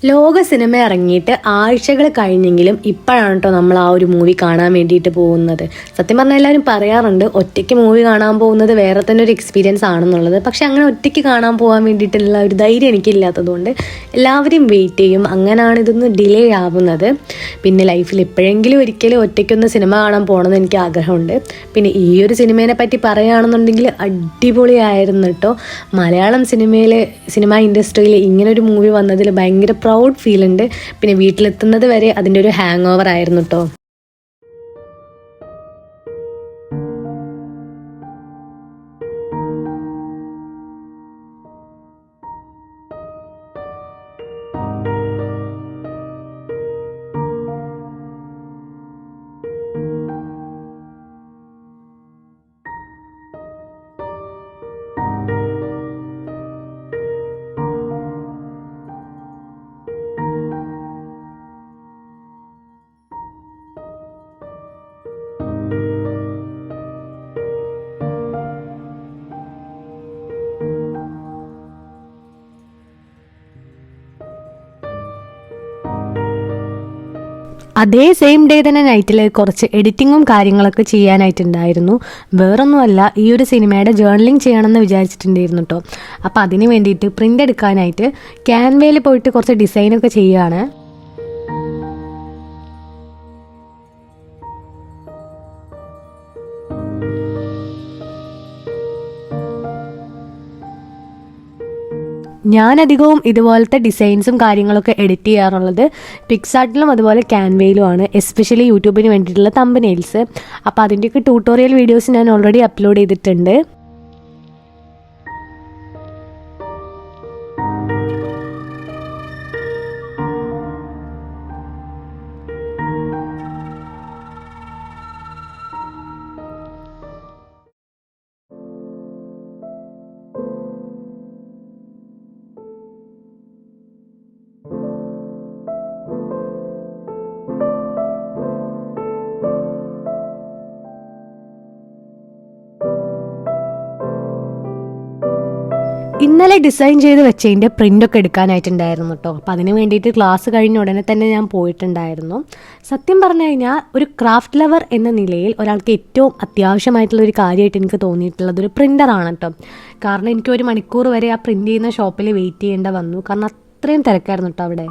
ലോക സിനിമ ഇറങ്ങിയിട്ട് ആഴ്ചകൾ കഴിഞ്ഞെങ്കിലും ഇപ്പോഴാണ് കേട്ടോ നമ്മൾ ആ ഒരു മൂവി കാണാൻ വേണ്ടിയിട്ട് പോകുന്നത്. സത്യം പറഞ്ഞാൽ എല്ലാവരും പറയാറുണ്ട് ഒറ്റയ്ക്ക് മൂവി കാണാൻ പോകുന്നത് വേറെ തന്നെ ഒരു എക്സ്പീരിയൻസ് ആണെന്നുള്ളത്. പക്ഷെ അങ്ങനെ ഒറ്റയ്ക്ക് കാണാൻ പോകാൻ വേണ്ടിയിട്ടുള്ള ഒരു ധൈര്യം എനിക്കില്ലാത്തതുകൊണ്ട് എല്ലാവരും വെയിറ്റ് ചെയ്യും. അങ്ങനെയാണ് ഇതൊന്ന് ഡിലേ ആവുന്നത്. പിന്നെ ലൈഫിൽ എപ്പോഴെങ്കിലും ഒരിക്കലും ഒറ്റയ്ക്കൊന്ന് സിനിമ കാണാൻ പോകണമെന്ന് എനിക്ക് ആഗ്രഹമുണ്ട്. പിന്നെ ഈ ഒരു സിനിമയെ പറ്റി പറയുകയാണെന്നുണ്ടെങ്കിൽ അടിപൊളിയായിരുന്നു കേട്ടോ. മലയാളം സിനിമ ഇൻഡസ്ട്രിയിൽ ഇങ്ങനൊരു മൂവി വന്നതിൽ ഭയങ്കര പ്രൗഡ് ഫീൽ ഉണ്ട്. പിന്നെ വീട്ടിലെത്തുന്നത് വരെ അതിൻ്റെ ഒരു ഹാങ് ഓവർ ആയിരുന്നു കേട്ടോ. അതേ സെയിം ഡേ തന്നെ നൈറ്റിൽ കുറച്ച് എഡിറ്റിങ്ങും കാര്യങ്ങളൊക്കെ ചെയ്യാനായിട്ടുണ്ടായിരുന്നു. വേറൊന്നുമല്ല, ഈ ഒരു സിനിമയുടെ ജേർണലിങ് ചെയ്യണമെന്ന് വിചാരിച്ചിട്ടുണ്ടായിരുന്നു കേട്ടോ. അപ്പോൾ അതിന് വേണ്ടിയിട്ട് പ്രിൻ്റ് എടുക്കാനായിട്ട് ക്യാൻവയിൽ പോയിട്ട് കുറച്ച് ഡിസൈനൊക്കെ ചെയ്യുകയാണ്. ഞാനധികവും ഇതുപോലത്തെ ഡിസൈൻസും കാര്യങ്ങളൊക്കെ എഡിറ്റ് ചെയ്യാറുള്ളത് പിക്സാർട്ടിലും അതുപോലെ ക്യാൻവയിലുമാണ്, എസ്പെഷ്യലി യൂട്യൂബിന് വേണ്ടിയിട്ടുള്ള തമ്പനെയിൽസ്. അപ്പോൾ അതിൻ്റെയൊക്കെ ട്യൂട്ടോറിയൽ വീഡിയോസ് ഞാൻ ഓൾറെഡി അപ്ലോഡ് ചെയ്തിട്ടുണ്ട്. ഇന്നലെ ഡിസൈൻ ചെയ്ത് വെച്ചതിൻ്റെ പ്രിൻ്റൊക്കെ എടുക്കാനായിട്ടുണ്ടായിരുന്നു കേട്ടോ. അപ്പോൾ അതിന് വേണ്ടിയിട്ട് ക്ലാസ് കഴിഞ്ഞ ഉടനെ തന്നെ ഞാൻ പോയിട്ടുണ്ടായിരുന്നു. സത്യം പറഞ്ഞു കഴിഞ്ഞാൽ ഒരു ക്രാഫ്റ്റ് ലവർ എന്ന നിലയിൽ ഒരാൾക്ക് ഏറ്റവും അത്യാവശ്യമായിട്ടുള്ളൊരു കാര്യമായിട്ട് എനിക്ക് തോന്നിയിട്ടുള്ളത് ഒരു പ്രിൻ്ററാണ് കേട്ടോ. കാരണം എനിക്ക് 1 മണിക്കൂർ വരെ ആ പ്രിൻ്റ് ചെയ്യുന്ന ഷോപ്പിൽ വെയിറ്റ് ചെയ്യേണ്ട വന്നു. കാരണം അത്രയും തിരക്കായിരുന്നു കേട്ടോ അവിടെ.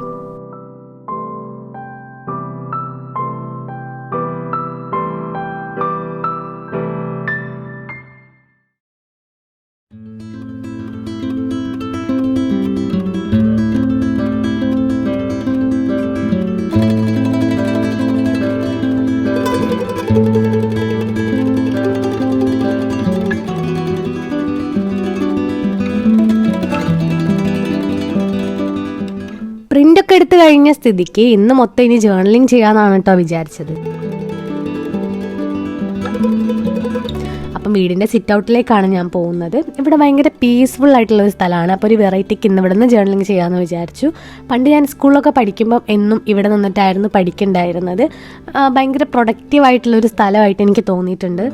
പ്രിൻ്റൊക്കെ എടുത്ത് കഴിഞ്ഞ സ്ഥിതിക്ക് ഇന്ന് മൊത്തം ഇനി ജേർണലിങ് ചെയ്യാമെന്നാണ് കേട്ടോ വിചാരിച്ചത്. അപ്പം വീടിൻ്റെ സിറ്റ് ഔട്ടിലേക്കാണ് ഞാൻ പോകുന്നത്. ഇവിടെ ഭയങ്കര പീസ്ഫുൾ ആയിട്ടുള്ളൊരു സ്ഥലമാണ്. അപ്പോൾ ഒരു വെറൈറ്റിക്ക് ഇന്ന് ഇവിടെ നിന്ന് ജേർണലിങ് ചെയ്യാമെന്ന് വിചാരിച്ചു. പണ്ട് ഞാൻ സ്കൂളിലൊക്കെ പഠിക്കുമ്പം എന്നും ഇവിടെ നിന്നിട്ടായിരുന്നു പഠിക്കേണ്ടായിരുന്നത്. ഭയങ്കര പ്രൊഡക്റ്റീവായിട്ടുള്ളൊരു സ്ഥലമായിട്ട് എനിക്ക് തോന്നിയിട്ടുണ്ട്.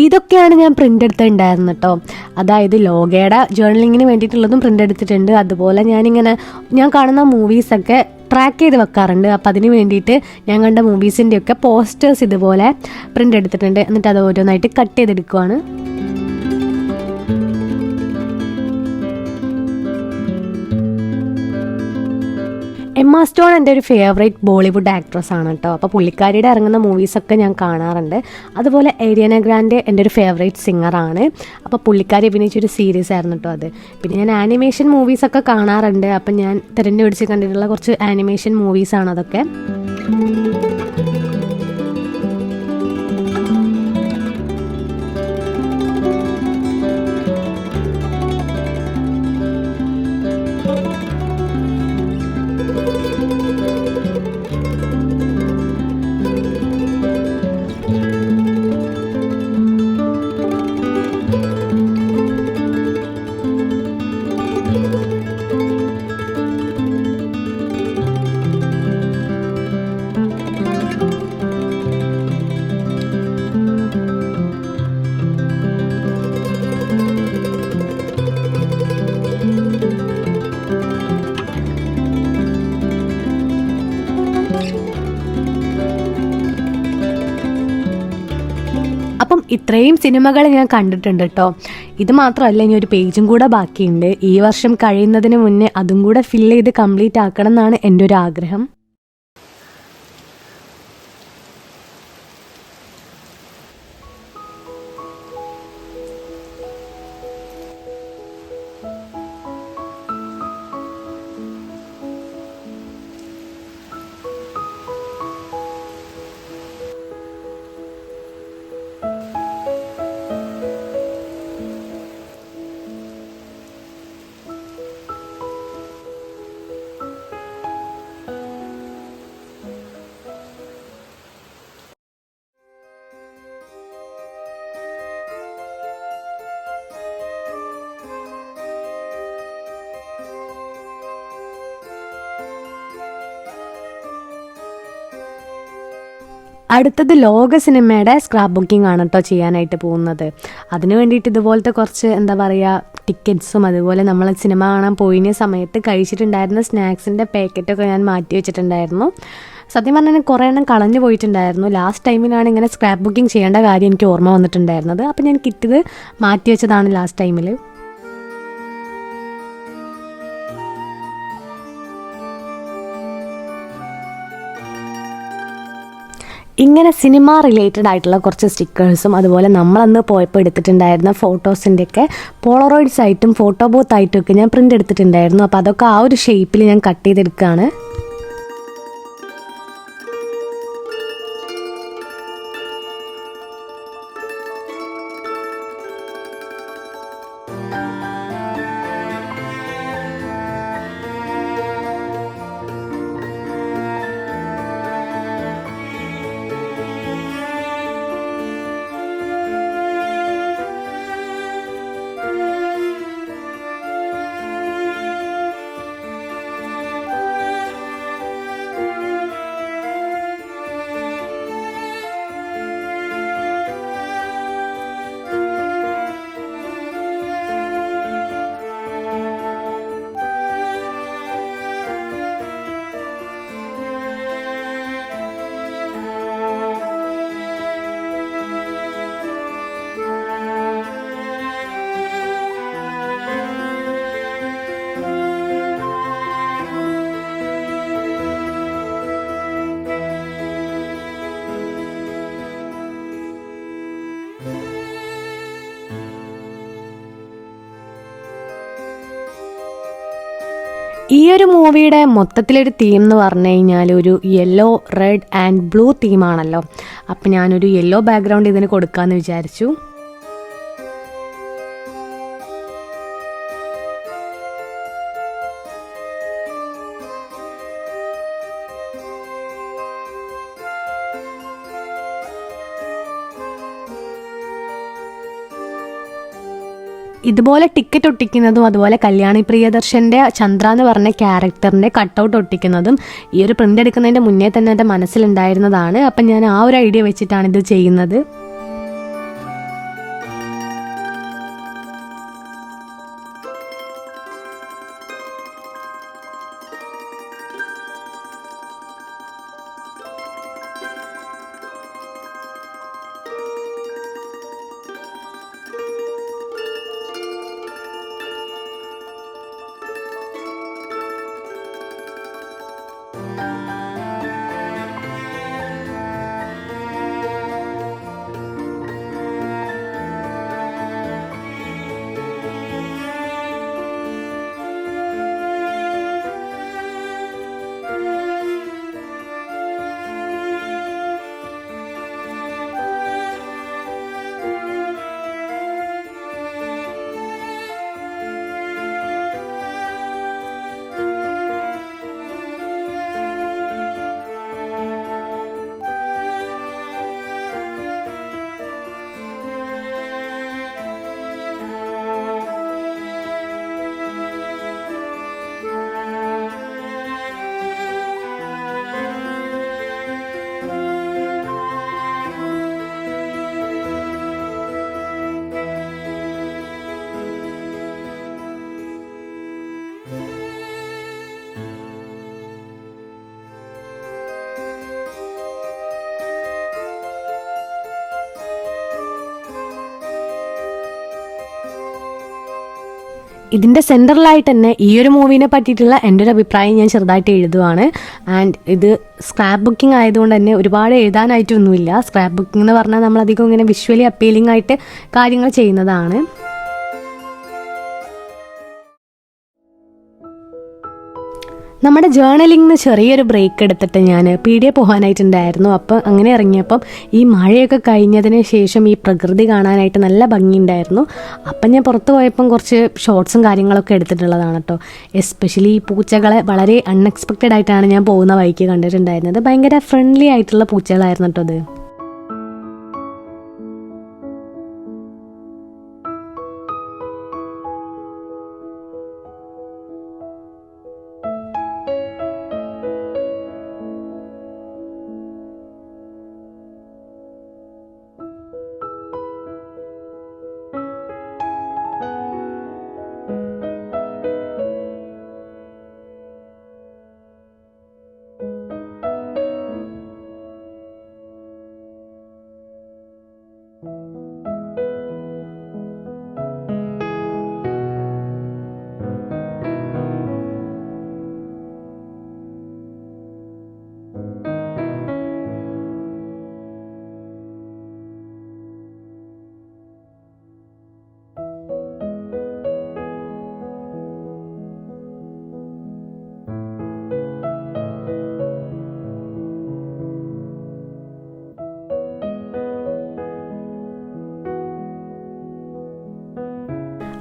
ഇതൊക്കെയാണ് ഞാൻ പ്രിൻ്റ് എടുത്തിട്ടുണ്ടായിരുന്നു കേട്ടോ. അതായത് ലോകയുടെ ജേർണലിങ്ങിന് വേണ്ടിയിട്ടുള്ളതും പ്രിൻ്റ് എടുത്തിട്ടുണ്ട്. അതുപോലെ ഞാൻ കാണുന്ന മൂവീസൊക്കെ ട്രാക്ക് ചെയ്ത് വെക്കാറുണ്ട്. അപ്പോൾ അതിന് വേണ്ടിയിട്ട് ഞാൻ കണ്ട മൂവീസിൻ്റെയൊക്കെ പോസ്റ്റേഴ്സ് ഇതുപോലെ പ്രിൻ്റ് എടുത്തിട്ടുണ്ട്. എന്നിട്ട് അത് ഓരോന്നായിട്ട് കട്ട് ചെയ്തെടുക്കുവാണ്. എമ്മ സ്റ്റോൺ എൻ്റെ ഒരു ഫേവറേറ്റ് ബോളിവുഡ് ആക്ട്രസ് ആണ് കേട്ടോ. അപ്പോൾ പുള്ളിക്കാരിയുടെ ഇറങ്ങുന്ന മൂവീസൊക്കെ ഞാൻ കാണാറുണ്ട്. അതുപോലെ ഏരിയാന ഗ്രാൻഡെ എൻ്റെ ഒരു ഫേവറേറ്റ് സിംഗറാണ്. അപ്പോൾ പുള്ളിക്കാരി അഭിനയിച്ചൊരു സീരീസ് ആയിരുന്നു കേട്ടോ അത്. പിന്നെ ഞാൻ ആനിമേഷൻ മൂവീസൊക്കെ കാണാറുണ്ട്. അപ്പം ഞാൻ തിരഞ്ഞെടുത്ത് കണ്ടിട്ടുള്ള കുറച്ച് ആനിമേഷൻ മൂവീസാണ് അതൊക്കെ. ഇത്രയും സിനിമകൾ ഞാൻ കണ്ടിട്ടുണ്ട് കേട്ടോ. ഇത് മാത്രമല്ല, ഇനി ഒരു പേജും കൂടെ ബാക്കിയുണ്ട്. ഈ വർഷം കഴിയുന്നതിന് മുന്നേ അതും കൂടെ ഫില്ല് ചെയ്ത് കംപ്ലീറ്റ് ആക്കണം എന്നാണ് എൻ്റെ ഒരു ആഗ്രഹം. അടുത്തത് ലോക സിനിമയുടെ സ്ക്രാപ്പ് ബുക്കിംഗ് ആണ് കേട്ടോ ചെയ്യാനായിട്ട് പോകുന്നത്. അതിന് വേണ്ടിയിട്ട് ഇതുപോലത്തെ കുറച്ച് എന്താ പറയുക ടിക്കറ്റ്സും അതുപോലെ നമ്മൾ സിനിമ കാണാൻ പോയിന സമയത്ത് കഴിച്ചിട്ടുണ്ടായിരുന്ന സ്നാക്സിൻ്റെ പാക്കറ്റൊക്കെ ഞാൻ മാറ്റി വെച്ചിട്ടുണ്ടായിരുന്നു. സത്യം പറഞ്ഞാൽ കുറേ എണ്ണം കളഞ്ഞു പോയിട്ടുണ്ടായിരുന്നു. ലാസ്റ്റ് ടൈമിലാണ് ഇങ്ങനെ സ്ക്രാപ്പ് ബുക്കിംഗ് ചെയ്യേണ്ട കാര്യം എനിക്ക് ഓർമ്മ വന്നിട്ടുണ്ടായിരുന്നത്. അപ്പോൾ ഞാൻ കിറ്റിത് മാറ്റി വെച്ചതാണ് ലാസ്റ്റ് ടൈമിൽ. ഇങ്ങനെ സിനിമ റിലേറ്റഡ് ആയിട്ടുള്ള കുറച്ച് സ്റ്റിക്കേഴ്സും അതുപോലെ നമ്മളന്ന് പോയപ്പോൾ എടുത്തിട്ടുണ്ടായിരുന്ന ഫോട്ടോസിൻ്റെയൊക്കെ പോളറോയിഡ്സ് ആയിട്ടും ഫോട്ടോ ബൂത്ത് ആയിട്ടും ഒക്കെ ഞാൻ പ്രിൻ്റ് എടുത്തിട്ടുണ്ടായിരുന്നു. അപ്പോൾ അതൊക്കെ ആ ഒരു ഷേപ്പിൽ ഞാൻ കട്ട് ചെയ്തെടുക്കുകയാണ്. ഈ ഒരു മൂവിയുടെ മൊത്തത്തിലൊരു തീം എന്ന് പറഞ്ഞു കഴിഞ്ഞാൽ ഒരു യെല്ലോ, റെഡ് ആൻഡ് ബ്ലൂ തീമാണല്ലോ. അപ്പം ഞാനൊരു യെല്ലോ ബാക്ക്ഗ്രൗണ്ട് ഇതിന് കൊടുക്കാമെന്ന് വിചാരിച്ചു. ഇതുപോലെ ടിക്കറ്റ് ഒട്ടിക്കുന്നതും അതുപോലെ കല്യാണി പ്രിയദർശൻ്റെ ചന്ദ്ര എന്ന് പറഞ്ഞ ക്യാരക്ടറിൻ്റെ കട്ടൗട്ട് ഒട്ടിക്കുന്നതും ഈ ഒരു പ്രിൻ്റ് എടുക്കുന്നതിൻ്റെ മുന്നേ തന്നെ എൻ്റെ മനസ്സിലുണ്ടായിരുന്നതാണ്. അപ്പം ഞാൻ ആ ഒരു ഐഡിയ വെച്ചിട്ടാണ് ഇത് ചെയ്യുന്നത്. ഇതിൻ്റെ സെൻറ്ററിലായിട്ട് തന്നെ ഈ ഒരു മൂവീനെ പറ്റിയിട്ടുള്ള എൻ്റെ ഒരു അഭിപ്രായം ഞാൻ ചെറുതായിട്ട് എഴുതുവാണ്. ആൻഡ് ഇത് സ്ക്രാപ്പ് ബുക്കിംഗ് ആയതുകൊണ്ട് തന്നെ ഒരുപാട് എഴുതാനായിട്ടൊന്നുമില്ല. സ്ക്രാപ്പ് ബുക്കിംഗ് എന്ന് പറഞ്ഞാൽ നമ്മളധികം ഇങ്ങനെ വിഷ്വലി അപ്പീലിംഗ് ആയിട്ട് കാര്യങ്ങൾ ചെയ്യുന്നതാണ്. നമ്മുടെ ജേർണലിങ്ങിന് ചെറിയൊരു ബ്രേക്ക് എടുത്തിട്ട് ഞാൻ പീഡിയ പോകാനായിട്ടുണ്ടായിരുന്നു. അപ്പോൾ അങ്ങനെ ഇറങ്ങിയപ്പം ഈ മഴയൊക്കെ കഴിഞ്ഞതിന് ശേഷം ഈ പ്രകൃതി കാണാനായിട്ട് നല്ല ഭംഗിയുണ്ടായിരുന്നു. അപ്പം ഞാൻ പുറത്ത് പോയപ്പം കുറച്ച് ഷോർട്സും കാര്യങ്ങളൊക്കെ എടുത്തിട്ടുള്ളതാണ് കേട്ടോ. എസ്പെഷ്യലി ഈ പൂച്ചകളെ വളരെ അൺഎക്സ്പെക്റ്റഡ് ആയിട്ടാണ് ഞാൻ പോകുന്ന വഴിക്ക് കണ്ടിട്ടുണ്ടായിരുന്നത്. ഭയങ്കര ഫ്രണ്ട്ലി ആയിട്ടുള്ള പൂച്ചകളായിരുന്നു കേട്ടോ അത്.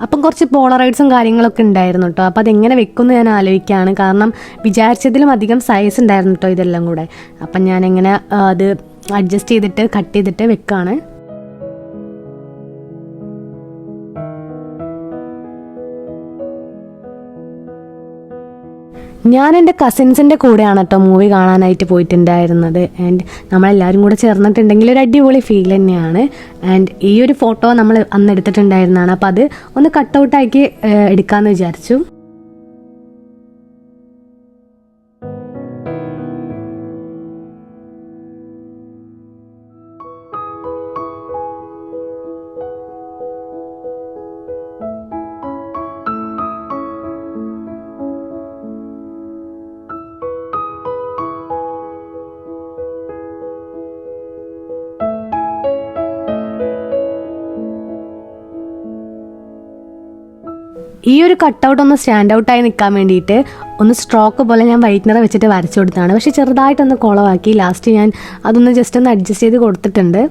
അപ്പം കുറച്ച് പോളറൈഡ്സും കാര്യങ്ങളൊക്കെ ഉണ്ടായിരുന്നു കേട്ടോ. അപ്പോൾ അതെങ്ങനെ വെക്കുമെന്ന് ഞാൻ ആലോചിക്കുകയാണ്. കാരണം വിചാരിച്ചതിലും അധികം സൈസ് ഉണ്ടായിരുന്നു കേട്ടോ ഇതെല്ലാം കൂടെ. അപ്പം ഞാൻ എങ്ങനെ അത് അഡ്ജസ്റ്റ് ചെയ്തിട്ട് കട്ട് ചെയ്തിട്ട് വെക്കുകയാണ്. ഞാൻ എൻ്റെ കസിൻസിൻ്റെ കൂടെയാണ് കേട്ടോ മൂവി കാണാനായിട്ട് പോയിട്ടുണ്ടായിരുന്നത്. ആൻഡ് നമ്മളെല്ലാവരും കൂടെ ചേർന്നിട്ടുണ്ടെങ്കിൽ ഒരു അടിപൊളി ഫീൽ തന്നെയാണ്. ആൻഡ് ഈ ഒരു ഫോട്ടോ നമ്മൾ അന്ന് എടുത്തിട്ടുണ്ടായിരുന്നതാണ്. അപ്പോൾ അത് ഒന്ന് കട്ടൗട്ടാക്കി എടുക്കാമെന്ന് വിചാരിച്ചു. ഈ ഒരു കട്ടൗട്ട് ഒന്ന് സ്റ്റാൻഡ് ഔട്ടായി നിൽക്കാൻ വേണ്ടിയിട്ട് ഒന്ന് സ്ട്രോക്ക് പോലെ ഞാൻ വൈറ്റ്നർ വെച്ചിട്ട് വരച്ചു കൊടുത്താണ്. പക്ഷേ ചെറുതായിട്ടൊന്ന് കുളമാക്കി. ലാസ്റ്റ് ഞാൻ അതൊന്ന് ജസ്റ്റ് ഒന്ന് അഡ്ജസ്റ്റ് ചെയ്ത് കൊടുത്തിട്ടുണ്ട്.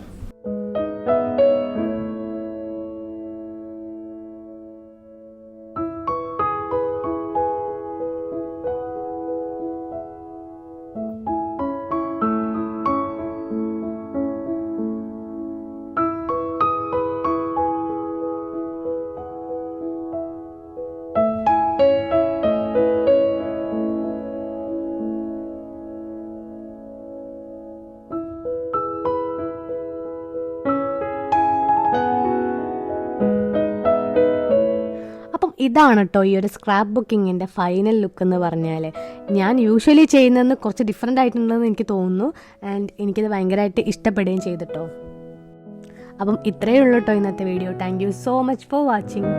ഇതാണ് കേട്ടോ ഈ ഒരു സ്ക്രാപ്പ് ബുക്കിങ്ങിൻ്റെ ഫൈനൽ ലുക്ക് എന്ന് പറഞ്ഞാൽ. ഞാൻ യൂഷ്വലി ചെയ്യുന്നതെന്ന് കുറച്ച് ഡിഫറെൻ്റ് ആയിട്ടുണ്ടെന്ന് എനിക്ക് തോന്നുന്നു. ആൻഡ് എനിക്കത് ഭയങ്കരമായിട്ട് ഇഷ്ടപ്പെടുകയും ചെയ്തിട്ടോ. അപ്പം ഇത്രയേ ഉള്ളൂ കേട്ടോ ഇന്നത്തെ video. Thank you so much for watching.